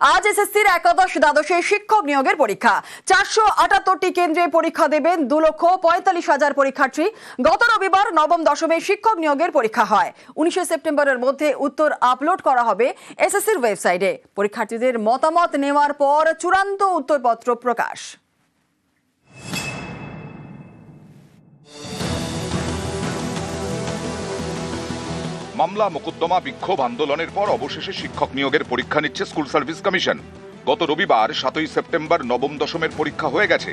আজ এসএসসির একাদশ দ্বাদশের শিক্ষক নিয়োগের পরীক্ষা। 478টি কেন্দ্রে পরীক্ষা দেবেন 2,45,000 পরীক্ষার্থী। গত রবিবার নবম দশমের শিক্ষক নিয়োগের পরীক্ষা হয়। 19 সেপ্টেম্বরের মধ্যে উত্তর আপলোড করা হবে এসএসসির ওয়েবসাইটে। পরীক্ষার্থীদের মতামত নেওয়ার পর চূড়ান্ত উত্তরপত্র প্রকাশ। মামলা মোকদ্দমা বিক্ষোভ আন্দোলনের পর অবশেষে শিক্ষক নিয়োগের পরীক্ষা নিচ্ছে স্কুল সার্ভিস কমিশন। গত রবিবার 7 সেপ্টেম্বর নবম দশমের পরীক্ষা হয়ে গেছে।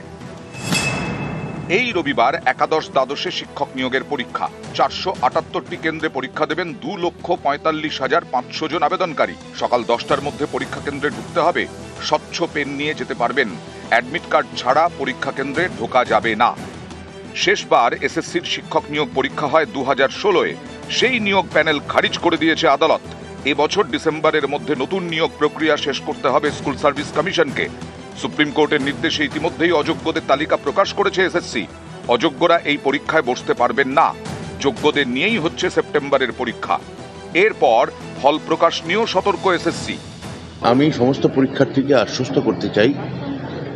এই রবিবার একাদশ দ্বাদশে শিক্ষক নিয়োগের পরীক্ষা। 478টি কেন্দ্রে পরীক্ষা দেবেন 2,45,500 জন আবেদনকারী। সকাল 10টার মধ্যে পরীক্ষা কেন্দ্রে ঢুকতে হবে। স্বচ্ছ পেন নিয়ে যেতে পারবেন। অ্যাডমিট কার্ড ছাড়া পরীক্ষা কেন্দ্রে ঢোকা যাবে না। শেষবার এসএসসির শিক্ষক নিয়োগ পরীক্ষা হয় 2016-এ। সেই নিয়োগ প্যানেল খারিজ করে দিয়েছে আদালত। এবছর ডিসেম্বরের মধ্যে নতুন নিয়োগ প্রক্রিয়া শেষ করতে হবে স্কুল সার্ভিস কমিশনকে। সুপ্রিম কোর্টের নির্দেশে ইতিমধ্যেই অযোগ্যদের তালিকা প্রকাশ করেছে এসএসসি। অযোগ্যরা এই পরীক্ষায় বসতে পারবেন না। যোগ্যদের নিয়েই হচ্ছে সেপ্টেম্বরের পরীক্ষা। এরপর ফল প্রকাশ নিয়েও সতর্ক এসএসসি। আমি সমস্ত পরীক্ষার্থীকে আশ্বস্ত করতে চাই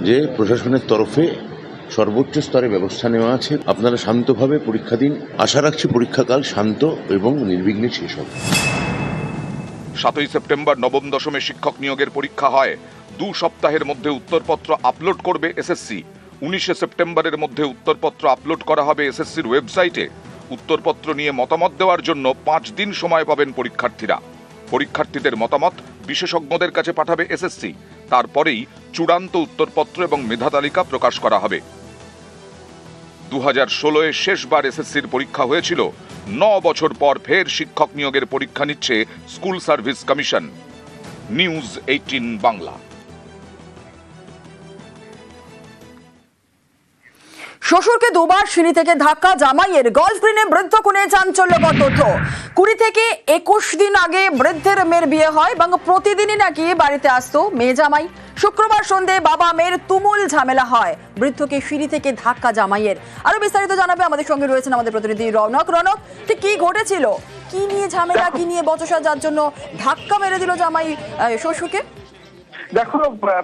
যে প্রশাসনের তরফে সর্বোচ্চ স্তরে ব্যবস্থা নেওয়া আছে। আপনারা শান্তভাবে পরীক্ষা দিন। আশা রাখছি পরীক্ষাকাল শান্ত এবং নির্বিঘ্নে শেষ হবে। 7 সেপ্টেম্বর নবম দশমে শিক্ষক নিয়োগের পরীক্ষা হয়। 2 সপ্তাহের মধ্যে উত্তরপত্র আপলোড করবে এসএসসি। 19 সেপ্টেম্বরের মধ্যে উত্তরপত্র আপলোড করা হবে এসএসসির ওয়েবসাইটে। উত্তরপত্র নিয়ে মতামত দেওয়ার জন্য 5 দিন সময় পাবেন পরীক্ষার্থীরা। পরীক্ষার্থীদের মতামত বিশেষজ্ঞদের কাছে পাঠাবে এসএসসি। তারপরেই চূড়ান্ত উত্তরপত্র এবং মেধা তালিকা প্রকাশ করা হবে। 2016-এ শেষবার এসএসসির পরীক্ষা হয়েছিল। 9 বছর পর ফের শিক্ষক নিয়োগের পরীক্ষা নিচ্ছে school service commission. News 18 Bangla. শ্বশুরকে দুবার সিঁড়ি থেকে ধাক্কা, জামাইয়ের গলফগ্রিনে বৃদ্ধ খুনে চাঞ্চল্যকর তথ্য। 20 থেকে 21 দিন আগে বৃদ্ধের মেয়ের বিয়ে হয় এবং প্রতিদিনই নাকি বাড়িতে আসতো মেয়ে জামাই। শুক্রবার সন্ধে বাবা মেয়ের তুমুল ঝামেলা হয়। বৃদ্ধকে সিঁড়ি থেকে ধাক্কা জামাইয়ের। আরো বিস্তারিত জানাবে আমাদের সঙ্গে রয়েছেন আমাদের প্রতিনিধি রৌনক। রৌনক, ঠিক কি ঘটেছিল, কি নিয়ে ঝামেলা, কি নিয়ে বচসা, যার জন্য ধাক্কা মেরে দিল জামাই শ্বশুরকে? দেখো,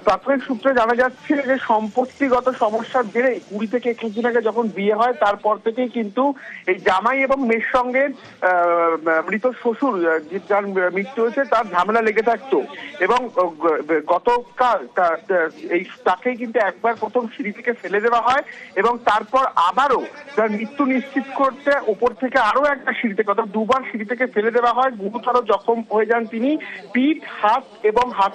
প্রাথমিক সূত্রে জানা যাচ্ছে যে সম্পত্তিগত সমস্যার জেরে 20 থেকে 21 দিন আগে যখন বিয়ে হয় তারপর থেকেই কিন্তু এই জামাই এবং মেয়ের সঙ্গে মৃত শ্বশুর যার মৃত্যু হয়েছে তার ঝামেলা লেগে থাকতো। এবং গতকাল তাকেই কিন্তু একবার প্রথম সিঁড়ি থেকে ফেলে দেওয়া হয় এবং তারপর আবারও তার মৃত্যু নিশ্চিত করতে ওপর থেকে আরো একটা সিঁড়ি থেকে, অর্থাৎ 2বার সিঁড়ি থেকে ফেলে দেওয়া হয়। গুরুতর জখম হয়ে যান তিনি। পিঠ, হাত এবং হাত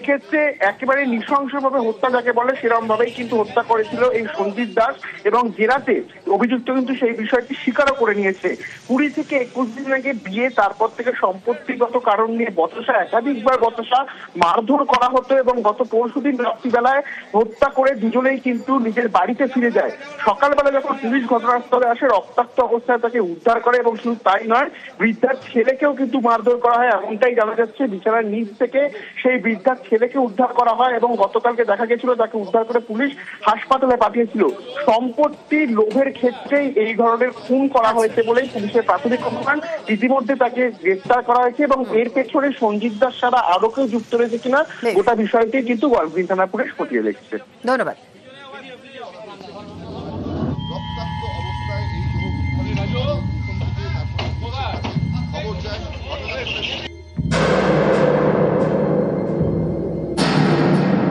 ক্ষেত্রে একেবারে নৃশংসভাবে হত্যা যাকে বলে সেরকম ভাবেই কিন্তু হত্যা করেছিল এই সঞ্জিত দাস। এবং জেরাতে অভিযুক্ত কিন্তু সেই বিষয়টি স্বীকারও করে নিয়েছে। 20 থেকে 21 দিন আগে বিয়ে, তারপর থেকে সম্পত্তিগত কারণ নিয়ে বচসা, একাধিকবার বচসা, মারধর করা হতো এবং গত পরশুদিন রাত্রিবেলায় হত্যা করে দুজনেই কিন্তু নিজের বাড়িতে ফিরে যায়। সকালবেলা যখন পুলিশ ঘটনাস্থলে আসে রক্তাক্ত অবস্থায় তাকে উদ্ধার করে এবং শুধু তাই নয়, বৃদ্ধার ছেলেকেও কিন্তু মারধর করা হয় এমনটাই জানা যাচ্ছে। বিছানার নিচ থেকে সেই বৃদ্ধার ছেলেকে উদ্ধার করা হয় এবং গতকালকে দেখা গেছিল তাকে উদ্ধার করে পুলিশ হাসপাতালে পাঠিয়েছিল। সম্পত্তির লোভের ক্ষেত্রেই এই ধরনের খুন করা হয়েছে বলেই পুলিশের প্রাথমিক অনুমান। ইতিমধ্যে তাকে গ্রেফতার করা হয়েছে এবং এর পেছনে সঞ্জিত দাস ছাড়া আরো কেউ যুক্ত রয়েছে কিনা গোটা বিষয়টি কিন্তু গলফগ্রিন থানা পুলিশ খতিয়ে দেখছে। ধন্যবাদ।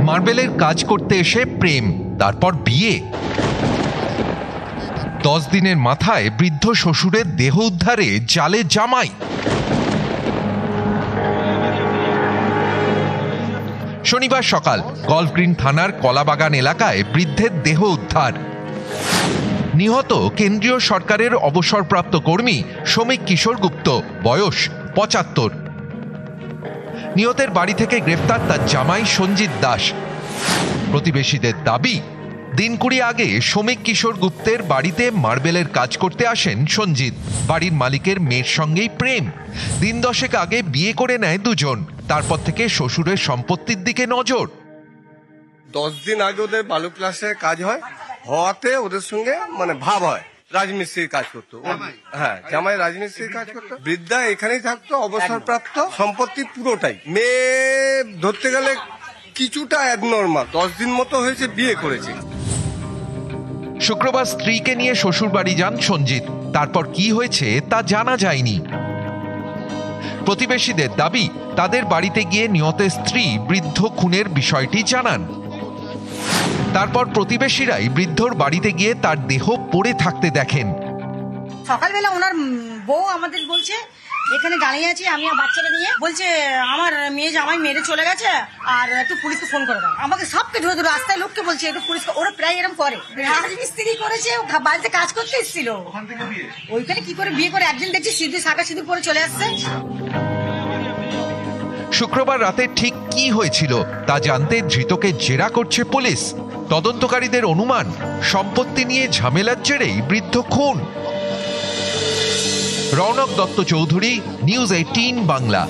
মার্বেলের কাজ করতে এসে প্রেম, তারপর বিয়ে। 10 দিনের মাথায় বৃদ্ধ শ্বশুরের দেহ উদ্ধারে জালে জামাই। শনিবার সকাল গলফগ্রিন থানার কলাবাগান এলাকায় বৃদ্ধের দেহ উদ্ধার। নিহত কেন্দ্রীয় সরকারের অবসরপ্রাপ্ত কর্মী শ্রমিক কিশোর গুপ্ত, বয়স 75। নিহতের বাড়ি থেকে গ্রেফতার তার জামাই সঞ্জিত দাস। প্রতিবেশীদের দাবি, দিন 20 আগে শ্রমিক কিশোর গুপ্তের বাড়িতে মার্বেলের কাজ করতে আসেন সঞ্জিত। বাড়ির মালিকের মেয়ের সঙ্গেই প্রেম। দিন 10 আগে বিয়ে করে নেয় দুজন। তারপর থেকে শ্বশুরের সম্পত্তির দিকে নজর। 10 দিন আগে ওদের বালু ক্লাসে কাজ হয়, হওয়াতে ওদের সঙ্গে ভাব হয়। রাজমিস্ত্রির কাজ করতো। হ্যাঁ, জামাই রাজমিস্ত্রির কাজ করতো। বৃদ্ধা এখানেই থাকতো, অবসরপ্রাপ্ত, সম্পত্তি পুরোটাই। মেয়ে ধরতে গেলে কিছুটা অ্যাবনর্মাল, 10 দিন মতো হয়েছে বিয়ে করেছে। শুক্রবার স্ত্রীকে নিয়ে শ্বশুরবাড়ি যান সঞ্জিত। তারপর কি হয়েছে তা জানা যায়নি। প্রতিবেশীদের দাবি, তাদের বাড়িতে গিয়ে নিহতের স্ত্রী বৃদ্ধ খুনের বিষয়টি জানান। তারপর প্রতিবেশীরাই বৃদ্ধর বাড়িতে গিয়ে তার দেহ পড়ে থাকতে দেখেন। সকালবেলা ওনার বউ আমাদের বলছে, এখানে দাঁড়িয়ে আছি আমি আর বাচ্চাটা নিয়ে, বলছে আমার মেয়ে জামাই মেরে চলে গেছে আর একটু পুলিশকে ফোন করে দাও। আমাকে সবকে ধরে ধরে রাস্তায় লোককে বলছে একটু পুলিশ, ওরা প্রায় এরকম করে। রাজমিস্ত্রি করেছে, বাড়িতে কাজ করতে এসেছিল। ওইখানে কি করে বিয়ে করে একদিন দেখছি সিঁদুর শাঁখা সিঁদুর পরে চলে আসছে। শুক্রবার রাতে ঠিক কি হয়েছিল তা জানতে ধৃতকে জেরা করছে পুলিশ। তদন্তকারীদের অনুমান, সম্পত্তি নিয়ে ঝামেলার জেরেই বৃদ্ধ খুন। রৌনক দত্ত চৌধুরী, নিউজ 18 বাংলা।